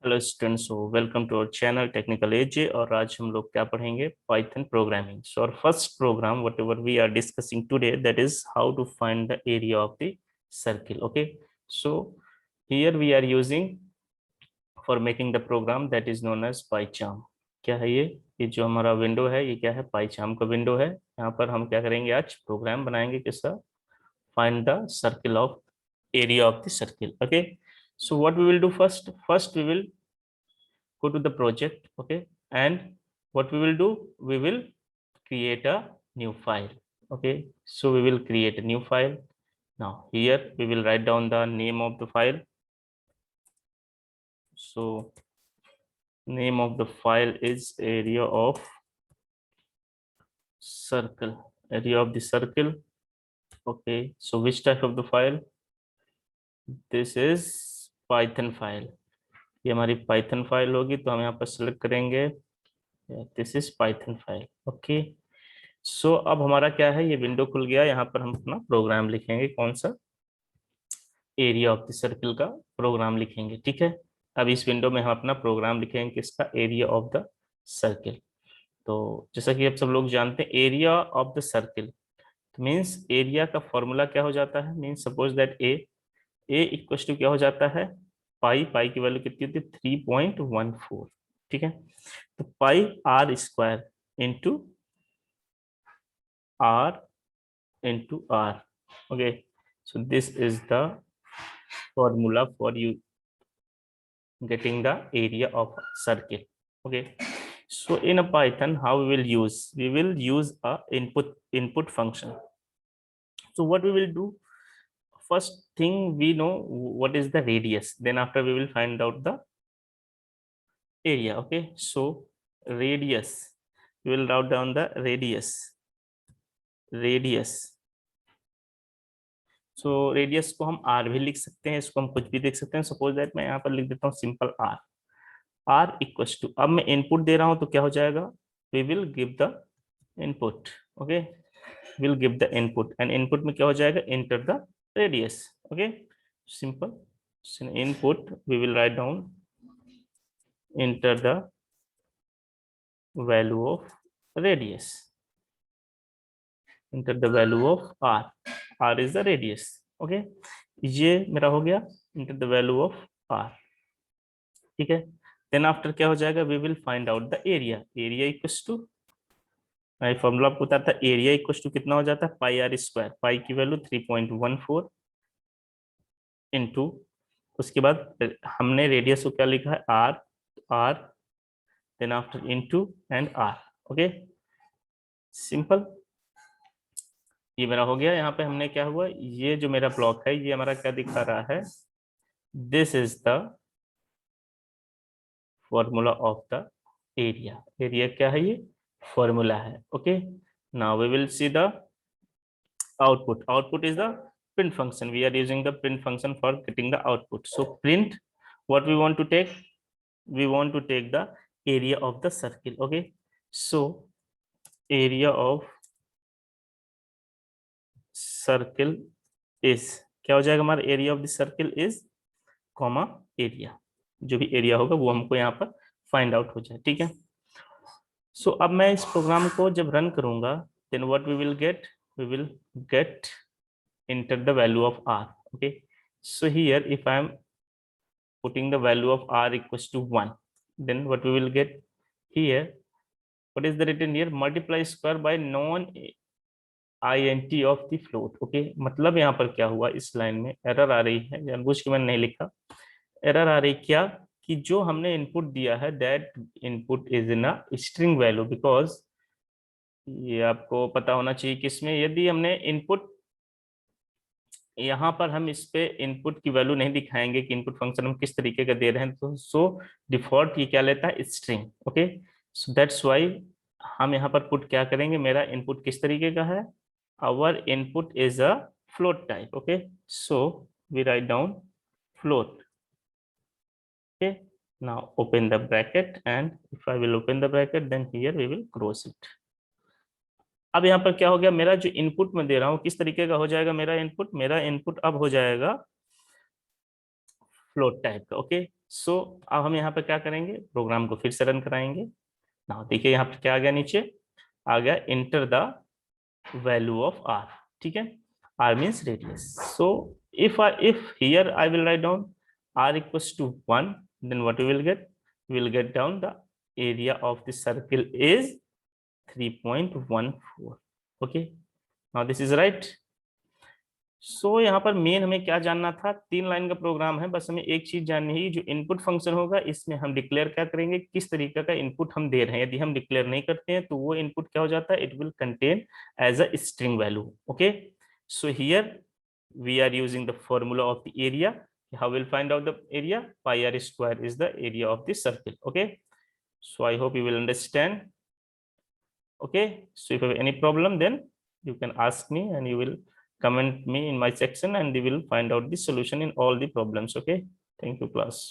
Hello students, welcome to our channel technical AJ. और आज हम लोग क्या पढ़ेंगे? Python programming. सो और first program what ever we are discussing today, that is how to find the area of the circle. Okay, so here we are using for making the program that is known as PyCharm. क्या है ये जो हमारा window है, ये क्या है? पाइचार्म का विंडो है। यहाँ पर हम क्या करेंगे? आज प्रोग्राम बनाएंगे किसका? Find the circle of area of the circle. Okay, so what we will do first we will go to the project. Okay, and what we will do, we will create a new file. Okay, so we will create a new file. Now here we will write down the name of the file. So name of the file is area of circle, area of the circle. Okay, so which type of the file? This is python file. ये हमारी Python file होगी, तो हम यहाँ पर select करेंगे this is Python file. Okay, so अब हमारा क्या है, ये विंडो खुल गया। यहाँ पर हम अपना प्रोग्राम लिखेंगे। कौन सा? एरिया ऑफ द सर्किल का प्रोग्राम लिखेंगे। ठीक है, अब इस विंडो में हम अपना प्रोग्राम लिखेंगे किसका? Area of the circle. तो जैसा कि आप सब लोग जानते हैं, area of the circle means area का फॉर्मूला क्या हो जाता है? Means suppose that A equal to क्या हो जाता है? पाई। पाई की वैल्यू कितनी होती है? 3.14। ठीक है, तो pi r square into r. Okay, so this is the formula for you getting the area of circle. Okay, so in a python, how we will use a input function. So what we will do, first thing, we know what is the radius, then after we will find out the area. Okay, so radius, we will write down the radius. So radius को हम are भी लिख सकते हैं, इसको हम कुछ भी लिख सकते हैं। सपोज दैट मैं यहाँ पर लिख देता हूँ सिंपल आर इक्वल टू, अब मैं इनपुट दे रहा हूँ तो क्या हो जाएगा? We will give the input. Okay, will give the input, and input में क्या हो जाएगा? Enter the radius. Okay, simple input, we will write down enter the value of radius, enter the value of r is the radius. Okay, ये मेरा हो गया enter the value of r। ठीक है, देन आफ्टर क्या हो जाएगा? We will find out the area equals to, मैं फॉर्मूला आपको बताता, एरिया इक्वल्स टू कितना हो जाता है? पाई आर स्क्वायर। पाई की वैल्यू 3.14 इंटू, उसके बाद हमने रेडियस को क्या लिखा है? R then after into and R. Okay, simple, ये मेरा हो गया। यहाँ पे हमने क्या हुआ, ये जो मेरा ब्लॉक है, ये हमारा क्या दिखा रहा है? This is the formula of the area. Area क्या है? ये फॉर्मूला है। Okay, now we will see the output. Output is the print function. We are using the print function for getting the output. So print, what we want to take? We want to take the area of the circle. Okay, so area of circle is, क्या हो जाएगा हमारा? Area of the circle is comma area, जो भी area होगा वो हमको यहाँ पर फाइंड आउट हो जाए। ठीक है, सो अब मैं इस प्रोग्राम को जब रन करूंगा, then what we will get enter the value of r. Okay, so here if I am putting the value of r equals to 1, then what we will get here? What is the written here? Multiply square by non int of the float. Okay, मतलब यहाँ पर क्या हुआ, इस line में error आ रही है, जानबूझ के मैंने नहीं लिखा। एरर आ रही क्या कि जो हमने इनपुट दिया है, that input is in a string value, because ये आपको पता होना चाहिए कि इसमें यदि हमने इनपुट, यहाँ पर हम इस पे इनपुट की वैल्यू नहीं दिखाएंगे कि इनपुट फंक्शन हम किस तरीके का दे रहे हैं, तो सो डिफॉल्ट ये क्या लेता है? String. Okay, so that's why हम यहाँ पर पुट क्या करेंगे? मेरा इनपुट किस तरीके का है? Our input is a float type. Okay, so we write down float. Okay, now open the bracket, and if I will open the bracket, then here we will close it. अब यहाँ पर क्या हो गया? मेरा जो इनपुट में दे रहा हूँ किस तरीके का हो जाएगा? मेरा इनपुट अब हो जाएगा फ्लोट टाइप का। ओके, सो अब हम यहाँ पे क्या करेंगे, प्रोग्राम को फिर से रन कराएंगे। ना देखिए यहाँ पे क्या आ गया, नीचे आ गया enter the value of R, ठीक है, R means radius. So if here I will write down r equals to 1, then what we will get down the area of the circle is 3.14. okay, now this is right. सो यहाँ पर main हमें क्या जानना था, 3 line का programme है, बस हमें एक चीज जाननी है, जो इनपुट फंक्शन होगा इसमें हम डिक्लेयर क्या करेंगे, किस तरीके का इनपुट हम दे रहे हैं। यदि हम डिक्लेयर नहीं करते हैं तो वो इनपुट क्या हो जाता है, it will contain as a string value. Okay, so here we are using the formula of the area. how we'll find out the area, pi r square is the area of the circle. Okay, so I hope you will understand. Okay, so if you have any problem, then you can ask me and you will comment me in my section and we will find out the solution in all the problems. Okay, thank you class.